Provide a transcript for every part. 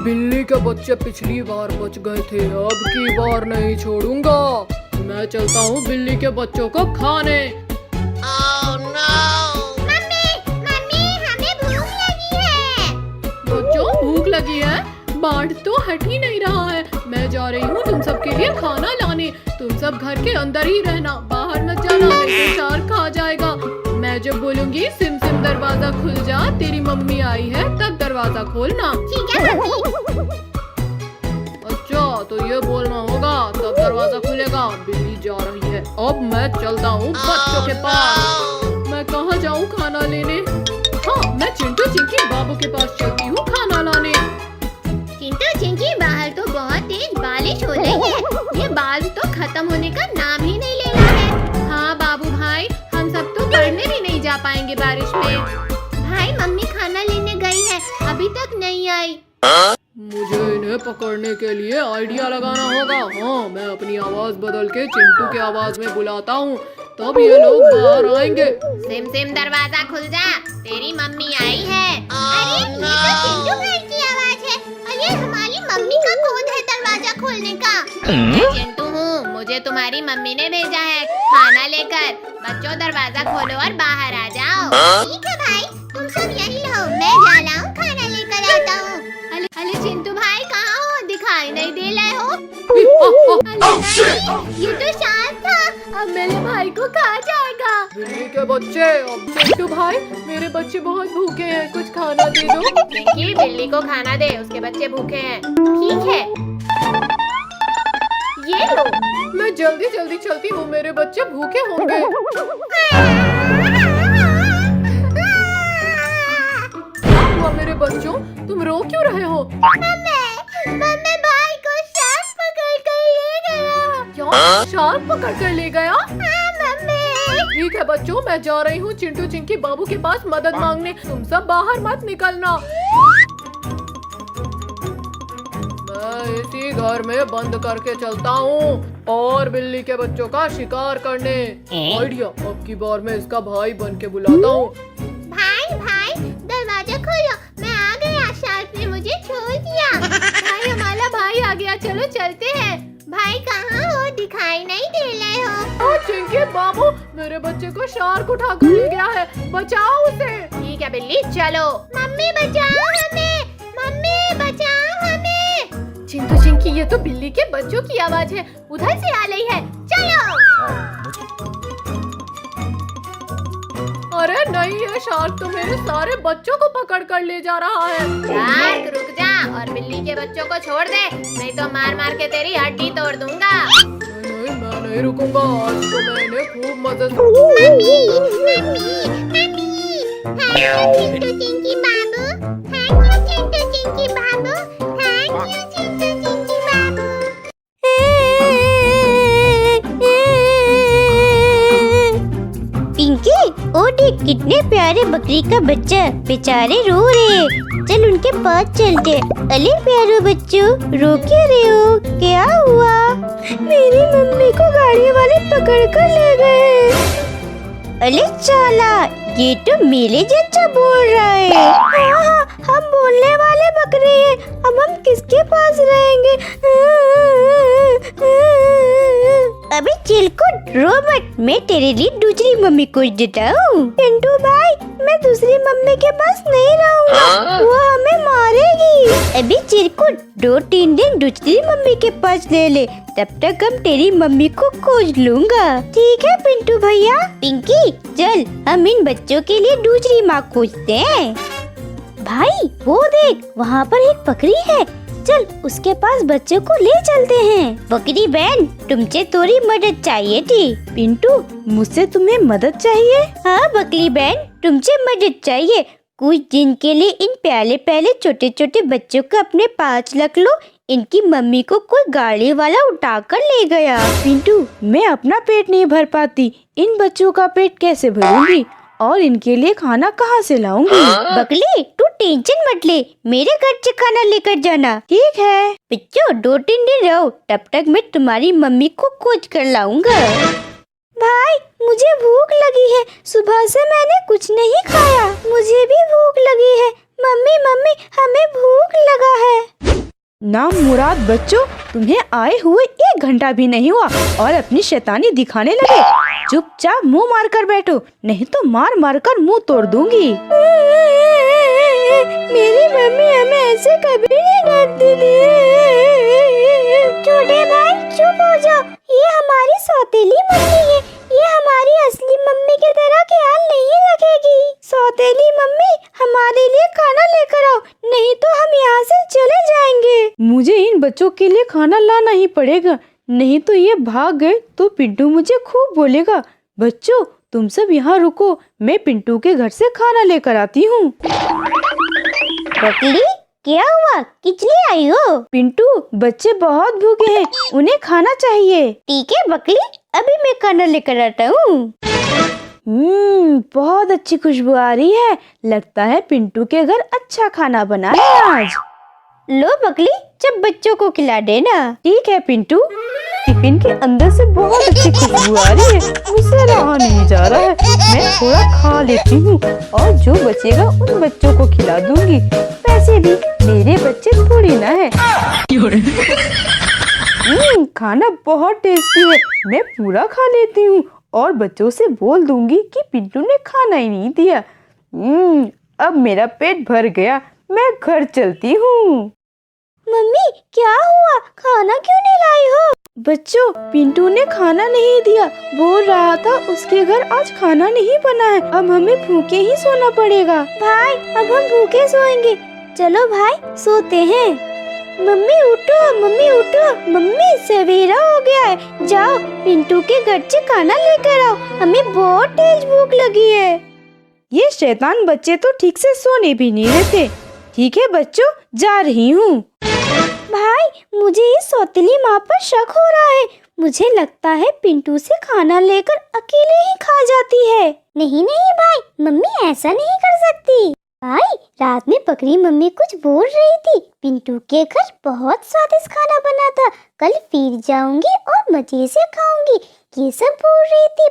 बिल्ली के बच्चे पिछली बार बच गए थे, अब की बार नहीं छोड़ूंगा। मैं चलता हूँ बिल्ली के बच्चों को खाने। Oh, no! मम्मी, मम्मी, हमें भूख लगी है। बच्चों भूख लगी है? बाढ़ तो हट ही नहीं रहा है। मैं जा रही हूँ तुम सब के लिए खाना लाने। तुम सब घर के अंदर ही रहना, बाहर मत जाना, नहीं तो शार्क खा जाएगा। मैं जब बोलूँगी सिम सिम दरवाजा खुल जा, तेरी मम्मी आई है, तब दरवाजा खोलना। ठीक है मम्मी। अच्छा तो ये बोलना होगा, तब दरवाजा खुलेगा। बिल्ली जा रही है, अब मैं चलता हूँ बच्चों के पास। मैं कहाँ जाऊँ खाना लेने? हाँ, मैं चिंटू चिंकी बाबू के पास चलती हूँ खाना लाने। चिंटू चिंकी, बाहर तो बहुत तेज बारिश हो रही है। ये बारिश तो खत्म होने का नाम ही नहीं ले रहा है। हाँ बाबू भाई, हम सब तो पढ़ने भी नहीं जा पाएंगे बारिश में। भाई मम्मी खाना लेने गई है, अभी तक नहीं आई। मुझे इन्हें पकड़ने के लिए आइडिया लगाना होगा। हाँ, मैं अपनी आवाज बदल के चिंटू की आवाज में बुलाता हूँ, तब ये लोग बाहर आएंगे। सिम सिम दरवाजा खुल जा, तेरी मम्मी आई है। अरे ये तो चिंटू भाई की आवाज है, और ये हमारी मम्मी का कोड है दरवाजा खोलने का। मैं चिंटू हूँ, मुझे तुम्हारी मम्मी ने भेजा है खाना लेकर। बच्चों दरवाजा खोलो और बाहर आ जाओ। ठीक है भाई, तुम सब यही रहो, मैं जा रहा हूँ खाना लेकर आता हूँ। अरे चिंटू भाई कहाँ हो, दिखाई नहीं दे रहे हो? ये तो शार्क था, अब मेरे भाई को खा जाएगा। बिल्ली के बच्चे, अब चिंटू भाई मेरे बच्चे बहुत भूखे हैं, कुछ खाना दे दो। चिंकी बिल्ली को खाना दे, उसके बच्चे भूखे हैं। ठीक है, ये लो। मैं जल्दी जल्दी चलती हूँ, मेरे बच्चे भूखे होंगे। क्या मेरे बच्चों, तुम रो क्यों रहे हो? मम्मी भाई को शार्क पकड़ कर ले गया। क्या शार्क पकड़ कर ले गया? हाँ मम्मी। ठीक है बच्चों, मैं जा रही हूँ चिंटू चिंकी बाबू के पास मदद मांगने। तुम सब बाहर मत निकलना। मैं इसी घर में बंद करके चलता हूँ और बिल्ली के बच्चों का शिकार करने। आइडिया, अब की बार मैं इसका भाई बन के बुलाता हूँ। भाई भाई दरवाजा खोलो, मैं आ गया, शार्क ने मुझे छोड़ दिया। भाई हमारा भाई आ गया, चलो चलते हैं। भाई कहाँ हो, दिखाई नहीं दे रहे हो? ओ चिंकी बाबू, मेरे बच्चे को शार्क उठा कर ले गया है, बचाओ उसे। ठीक है बिल्ली, चलो। मम्मी बचाओ हमें, मम्मी बचाओ हमें। चिंटू चिंकी, ये तो बिल्ली के बच्चों की आवाज है, उधर से आ रही है, चलो। अरे नहीं, ये शार्क तो मेरे सारे बच्चों को पकड़ कर ले जा रहा है। शार्क रुक जा और बिल्ली के बच्चों को छोड़ दे, नहीं तो मार मार के तेरी हड्डी तोड़ दूंगा। नहीं, मैं नहीं रुकूंगा, आज तो मैंने खूब मजे से। Mummy, mummy, mummy, thank you Chintu Chinki बाबू, थैंक यू चिंटू चिंकी बाबू, थैंक यू चिंटू चिंकी बाबू। पिंकी, ओ देख कितने प्यारे बकरी का बच्चा, बेचारे रो रहे। चल उनके पास चलते। अरे प्यारे बच्चों, रो क्यों रहे हो, क्या हुआ? मेरी मम्मी को गाड़ी वाले पकड़ कर ले गए। अरे चाला, ये तो मेरे जैसा बोल रहा है। हाँ, हम बोलने वाले बकरे हैं, अब हम किसके पास रहेंगे? अबे चिलकुट, रो मत, मैं तेरे लिए दूसरी मम्मी खोज देता हूँ। पिंटू भाई, मैं दूसरी मम्मी के पास नहीं रहूँगा, वो हमें मारेगी। अबे चिलकुट, 2-3 दिन दूसरी मम्मी के पास ले ले, तब तक हम तेरी मम्मी को खोज लूँगा। ठीक है पिंटू भैया। पिंकी चल, हम इन बच्चों के लिए दूसरी माँ खोजते हैं। भाई वो देख, वहाँ पर एक बकरी है, चल उसके पास बच्चों को ले चलते हैं। बकरी बहन, तुमसे थोड़ी मदद चाहिए थी। पिंटू, मुझसे तुम्हें मदद चाहिए? हाँ बकरी बहन, तुमसे मदद चाहिए। कुछ दिन के लिए इन प्याले प्याले छोटे छोटे बच्चों को अपने पास रख लो, इनकी मम्मी को कोई गाड़ी वाला उठाकर ले गया। पिंटू, मैं अपना पेट नहीं भर पाती, इन बच्चों का पेट कैसे भरूंगी और इनके लिए खाना कहाँ से लाऊंगी? बकली, तू टेंशन मत ले, मेरे घर से खाना लेकर जाना। ठीक है। बच्चों 2-3 दिन रहो, तब तक मैं तुम्हारी मम्मी को खोज कर लाऊंगा। भाई मुझे भूख लगी है, सुबह से मैंने कुछ नहीं खाया। मुझे भी भूख लगी है। मम्मी मम्मी, हमें भूख लगा है। नाम मुराद बच्चों, तुम्हें आए हुए 1 घंटा भी नहीं हुआ और अपनी शैतानी दिखाने लगे। चुपचाप मुंह मार कर बैठो, नहीं तो मार मार कर मुंह तोड़ दूंगी। मेरी मम्मी हमें ऐसे कभी नहीं डांटती थी। छोटे भाई चुप हो जाओ, ये हमारी सौतेली मम्मी है, ये हमारी असली मम्मी की तरह ख्याल नहीं रखेगी। सौतेली मम्मी हमारे लिए खाना लेकर आओ, नहीं तो हम यहाँ से चले जाएंगे। मुझे इन बच्चों के लिए खाना लाना ही पड़ेगा, नहीं तो ये भाग गए तो पिंटू मुझे खूब बोलेगा। बच्चों तुम सब यहाँ रुको, मैं पिंटू के घर से खाना लेकर आती हूँ। बकली क्या हुआ, किस लिए आई हो? पिंटू बच्चे बहुत भूखे हैं, उन्हें खाना चाहिए। ठीक है बकली, अभी मैं खाना लेकर आता हूँ। बहुत अच्छी खुशबू आ रही है, लगता है पिंटू के घर अच्छा खाना बना है आज। लो बकली, जब बच्चों को खिला देना। ठीक है पिंटू। टिफिन के अंदर से बहुत अच्छी खुशबू आ रही है, मुझसे रहा नहीं जा रहा है। मैं थोड़ा खा लेती हूँ और जो बचेगा उन बच्चों को खिला दूंगी। वैसे भी मेरे बच्चे थोड़ी ना है। खाना बहुत टेस्टी है, मैं पूरा खा लेती हूँ और बच्चों से बोल दूंगी कि पिंटू ने खाना ही नहीं दिया। अब मेरा पेट भर गया, मैं घर चलती हूँ। मम्मी क्या हुआ, खाना क्यों नहीं लाई हो? बच्चों पिंटू ने खाना नहीं दिया, बोल रहा था उसके घर आज खाना नहीं बना है। अब हमें भूखे ही सोना पड़ेगा। भाई अब हम भूखे सोएंगे, चलो भाई सोते हैं। मम्मी उठो, मम्मी उठो, मम्मी सवेरा हो गया है, जाओ पिंटू के घर से खाना लेकर आओ, हमें बहुत तेज भूख लगी है। ये शैतान बच्चे तो ठीक से सोने भी नहीं देते। ठीक है बच्चों, जा रही हूँ। भाई मुझे इस सौतेली माँ पर शक हो रहा है, मुझे लगता है पिंटू से खाना लेकर अकेले ही खा जाती है। नहीं नहीं भाई, मम्मी ऐसा नहीं कर सकती। भाई रात में पकड़ी मम्मी कुछ बोल रही थी, पिंटू के घर बहुत स्वादिष्ट खाना बना था, कल फिर जाऊंगी और मजे से खाऊंगी, ये सब बोल रही थी।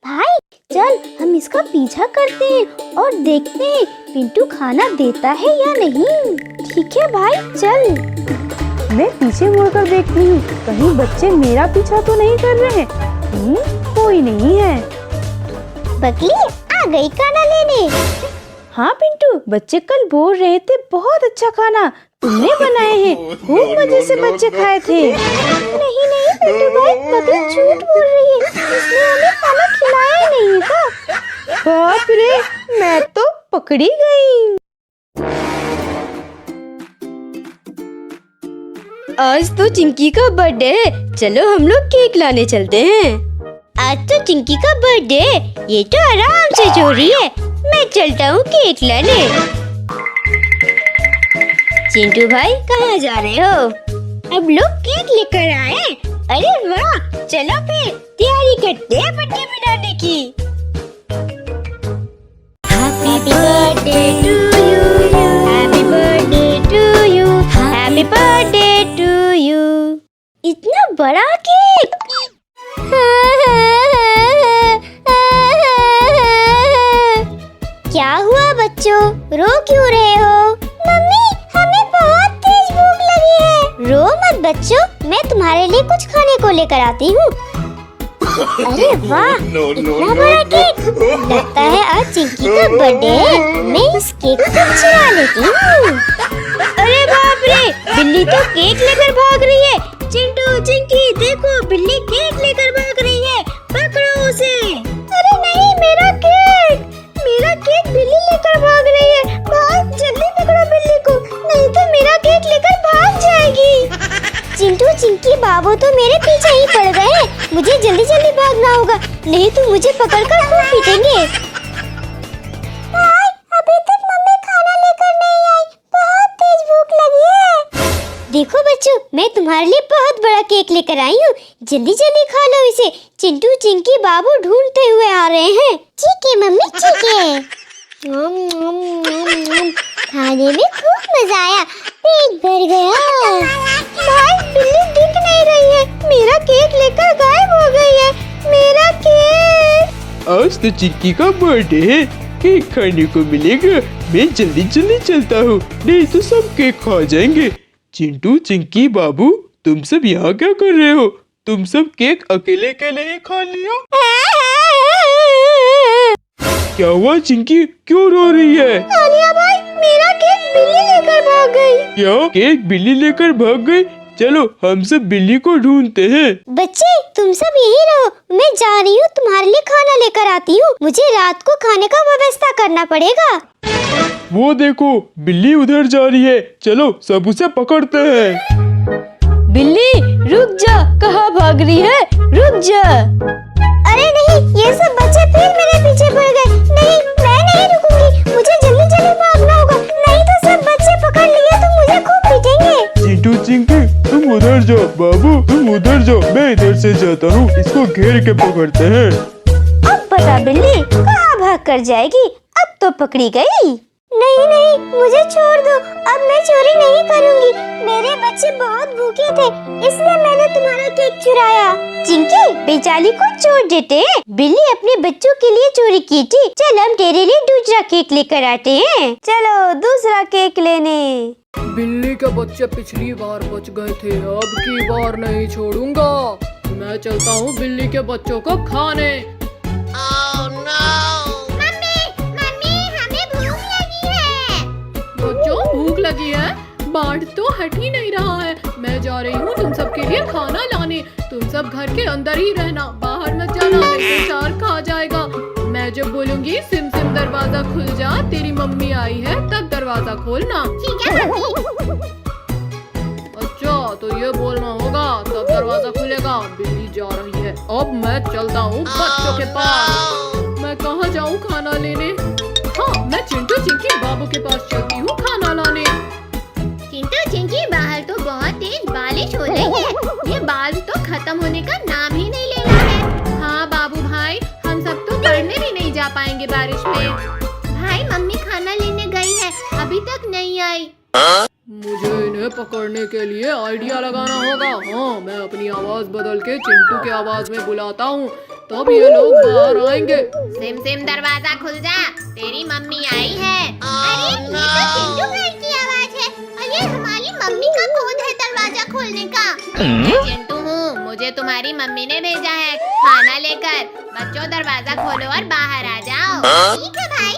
भाई चल हम इसका पीछा करते हैं और देखते हैं पिंटू खाना देता है या नहीं। ठीक है भाई चल। मैं पीछे मुड़कर देखती हूँ, कहीं बच्चे मेरा पीछा तो नहीं कर रहे हैं। कोई नहीं है। बकली आ गई खाना लेने। हाँ पिंटू, बच्चे कल बोल रहे थे बहुत अच्छा खाना तुमने बनाए हैं, खूब मजे से बच्चे खाए थे। नहीं नहीं पिंटू भाई, बकली झूठ बोल रही है, इसने हमें खाना खिलाया नहीं था। बाप रे, मैं तो पकड़ी गई। आज तो चिंकी का बर्थडे है, चलो हम लोग केक लाने चलते हैं। आज तो चिंकी का बर्थडे है, ये तो आराम से चोरी है, मैं चलता हूँ केक लाने। चिंटू भाई कहाँ जा रहे हो? अब लोग केक लेकर आए। अरे वाह, चलो फिर तैयारी करते हैं बर्थडे मनाने की। Happy birthday to you, happy birthday to you, happy birthday to you. इतना बड़ा केक। क्या हुआ बच्चों, रो क्यों रहे हो? मम्मी हमें बहुत तेज भूख लगी है। रो मत बच्चों, मैं तुम्हारे लिए कुछ खाने को लेकर आती हूँ। अरे वाह, इतना बड़ा केक, लगता है आज चिंकी का बर्थडे है, मैं इस केक को चुरा लेती हूँ। अरे बाप रे, बिल्ली तो केक लेकर भाग रही है। चिंटू चिंकी देखो, बिल्ली केक लेकर भाग रही है, पकड़ो उसे। अरे नहीं, मेरा केक बिल्ली लेकर भाग रही है, भाग जल्दी पकड़ो बिल्ली को, नहीं तो मेरा केक लेकर भाग जाएगी। चिंटू चिंकी बाबू तो मेरे पीछे ही पड़ गए हैं, मुझे जल्दी जल्दी भागना होगा, नहीं तो मुझे पकड़कर खूब पीटेंगे। भाई अभी तक मम्मी खाना लेकर नहीं आई, बहुत तेज भूख लगी है। देखो बच्चों, मैं तुम्हारे लिए बहुत बड़ा केक लेकर आई हूँ, जल्दी जल्दी खा लो इसे, चिंटू चिंकी बाबू ढूंढते हुए आ रहे हैं। ठीक है मम्मी, ठीक है। खाने में खूब मजा आया, पेट भर गया। भाई बिल्ली दिख नहीं रही है, मेरा केक लेकर गायब हो गई है, मेरा केक। आज तो चिक्की का बर्थडे है, केक खाने को मिलेगा। मैं जल्दी जल्दी चलता हूँ, नहीं तो सब केक खा जाएंगे। चिंटू चिंकी बाबू तुम सब यहाँ क्या कर रहे हो? तुम सब केक अकेले अकेले ही खा लिया? क्या हुआ चिंकी, क्यों रो रही है? तानिया भाई, मेरा केक बिल्ली लेकर भाग गई। क्या केक बिल्ली लेकर भाग गई? चलो हम सब बिल्ली को ढूंढते हैं। बच्चे तुम सब यही रहो, मैं जा रही हूँ तुम्हारे लिए खाना लेकर आती हूँ। मुझे रात को खाने का व्यवस्था करना पड़ेगा। वो देखो बिल्ली उधर जा रही है, चलो सब उसे पकड़ते हैं। बिल्ली रुक जा, कहाँ भाग रही है? रुक जा। अरे नहीं, ये सब बच्चे फिर मेरे पीछे पड़ गए। नहीं, मैं नहीं रुकूंगी, मुझे जल्दी जल्दी भागना होगा, नहीं तो सब बच्चे पकड़ लिए तो मुझे खूब पीटेंगे। चिंटू चिंकी तुम उधर जाओ, बाबू तुम उधर जाओ, मैं इधर से जाता हूँ, इसको घेर के पकड़ते हैं। अब बता बिल्ली कहाँ भाग कर जाएगी, अब तो पकड़ी गई। नहीं नहीं, मुझे छोड़ दो, अब मैं चोरी नहीं करूंगी। मेरे बच्चे बहुत भूखे थे, इसलिए मैंने तुम्हारा केक चुराया। चिंकी बेचारी को छोड़ देते हैं, बिल्ली अपने बच्चों के लिए चोरी की थी। चल हम तेरे लिए दूसरा केक लेकर आते हैं। चलो दूसरा केक लेने। बिल्ली के बच्चे पिछली बार बच गए थे, अब की बार नहीं छोड़ूंगा। मैं चलता हूँ बिल्ली के बच्चों को खाने। बच्चों भूख लगी है, बाढ़ तो हट ही नहीं रहा है। मैं जा रही हूँ तुम सब के लिए खाना लाने। तुम सब घर के अंदर ही रहना, बाहर मत जाना, नहीं तो चार खा जाएगा। मैं जब बोलूंगी सिम सिम दरवाजा खुल जा, तेरी मम्मी आई है, तब दरवाजा खोलना। ठीक है मम्मी। अच्छा तो ये बोलना होगा तब दरवाजा खुलेगा। बिल्ली जा रही है, अब मैं चलता हूँ बच्चों के पास। मैं कहाँ जाऊँ खाना लेने? हाँ, मैं चिंटू चिंकी बाबू के पास चलती हूँ खाना लाने। चिंटू चिंकी बाहर तो बहुत तेज बारिश हो रही है, ये बारिश तो खत्म होने का नाम ही नहीं ले रहा है। हाँ बाबू भाई, हम सब तो पढ़ने भी नहीं जा पाएंगे बारिश में। भाई मम्मी खाना लेने गई है, अभी तक नहीं आई। मुझे इन्हें पकड़ने के लिए आइडिया लगाना होगा। हाँ, मैं अपनी आवाज बदल के चिंटू की आवाज में बुलाता हूँ, तब ये लोग बाहर आएंगे। सिम सिम दरवाजा खुल जा, तेरी मम्मी आई है। अरे ये तो चिंटू भाई की आवाज है, और ये हमारी मम्मी का कोड है दरवाजा खोलने का। मैं चिंटू हूँ, मुझे तुम्हारी मम्मी ने भेजा है खाना लेकर। बच्चों दरवाजा खोलो और बाहर आ जाओ। ठीक है भाई,